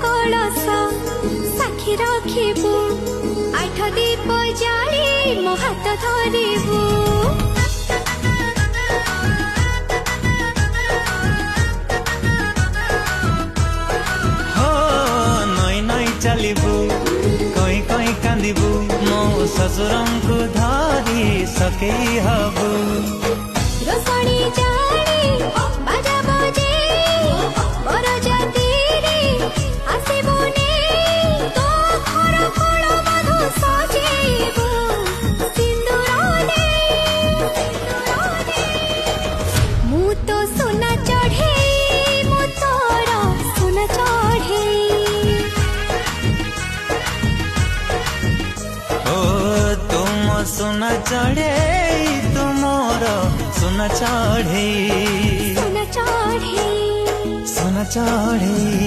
कलश साक्षी रखिबु आठ दीप जाली मो हाथ धरिबु चलिबू कोई कोई कांदिबू मो ससुरं को धारी सके हबू रोसणी जानी बाजा बजे बर जातीरे आसिबुनी तो घर कोल मधु सजेबू सिंदूर दे मु तो सोना चढ़े मु तोर सोना चढ़े सोना चढ़े तुमोर सोना चढ़े सोना चढ़े सोना चढ़े।